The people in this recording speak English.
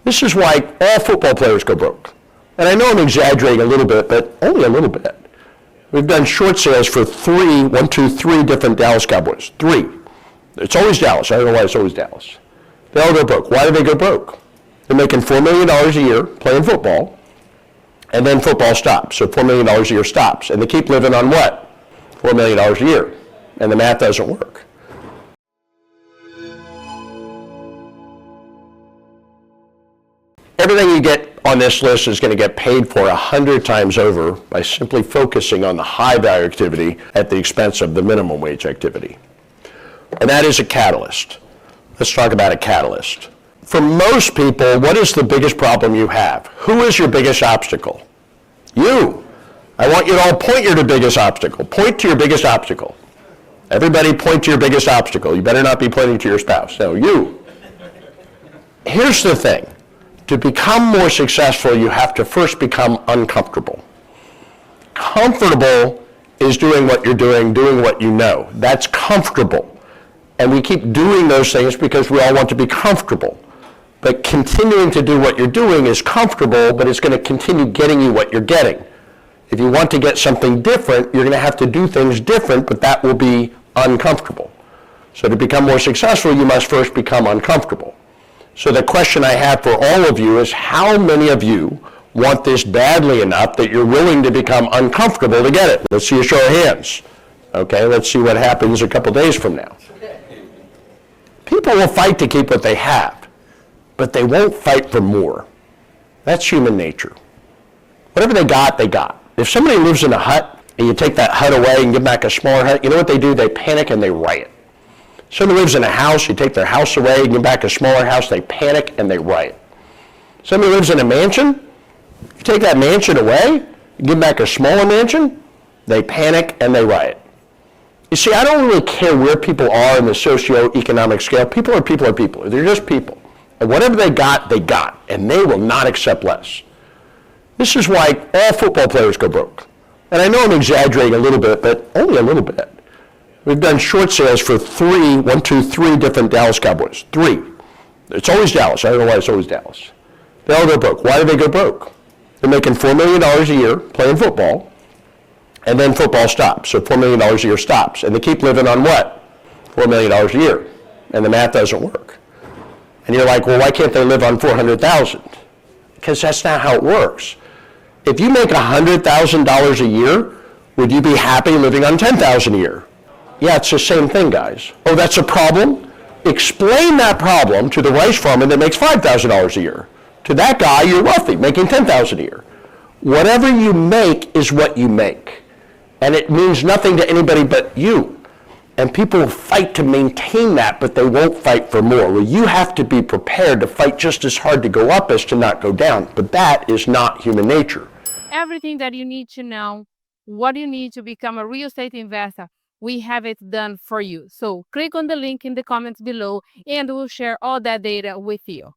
This is why all football players go broke. And I know I'm exaggerating a little bit, but only a little bit. We've done short sales for three different Dallas Cowboys. 3. It's always Dallas. I don't know why it's always Dallas. They all go broke. Why do they go broke? They're making $4 million a year playing football, and then football stops. So $4 million a year stops. And they keep living on what? $4 million a year. And the math doesn't work. Everything you get on this list is going to get paid for 100 times over by simply focusing on the high value activity at the expense of the minimum wage activity. And that is a catalyst. Let's talk about a catalyst. For most people, what is the biggest problem you have? Who is your biggest obstacle? You. I want you to all point your biggest obstacle. Point to your biggest obstacle. Everybody point to your biggest obstacle. You better not be pointing to your spouse. No, you. Here's the thing. To become more successful, you have to first become uncomfortable. Comfortable is doing what you're doing what you know. That's comfortable. And we keep doing those things because we all want to be comfortable. But continuing to do what you're doing is comfortable, but it's going to continue getting you what you're getting. If you want to get something different, you're going to have to do things different, but that will be uncomfortable. So to become more successful, you must first become uncomfortable. So the question I have for all of you is, how many of you want this badly enough that you're willing to become uncomfortable to get it? Let's see a show of hands. Okay, let's see what happens a couple days from now. People will fight to keep what they have, but they won't fight for more. That's human nature. Whatever they got, they got. If somebody lives in a hut and you take that hut away and give back a smaller hut, you know what they do? They panic and they riot. Somebody lives in a house, you take their house away and give back a smaller house, they panic and they riot. Somebody lives in a mansion, you take that mansion away, you give back a smaller mansion, they panic and they riot. You see, I don't really care where people are in the socioeconomic scale. People are people are people. They're just people. And whatever they got, and they will not accept less. This is why all football players go broke. And I know I'm exaggerating a little bit, but only a little bit. We've done short sales for three different Dallas Cowboys. 3. It's always Dallas. I don't know why it's always Dallas. They all go broke. Why do they go broke? They're making $4 million a year playing football, and then football stops. So $4 million a year stops. And they keep living on what? $4 million a year. And the math doesn't work. And you're like, well, why can't they live on $400,000? Because that's not how it works. If you make $100,000 a year, would you be happy living on $10,000 a year? Yeah, it's the same thing, guys. Oh, that's a problem? Explain that problem to the rice farmer that makes $5,000 a year. To that guy, you're wealthy, making $10,000 a year. Whatever you make is what you make. And it means nothing to anybody but you. And people will fight to maintain that, but they won't fight for more. Well, you have to be prepared to fight just as hard to go up as to not go down. But that is not human nature. Everything that you need to know, what you need to become a real estate investor, we have it done for you. So click on the link in the comments below and we'll share all that data with you.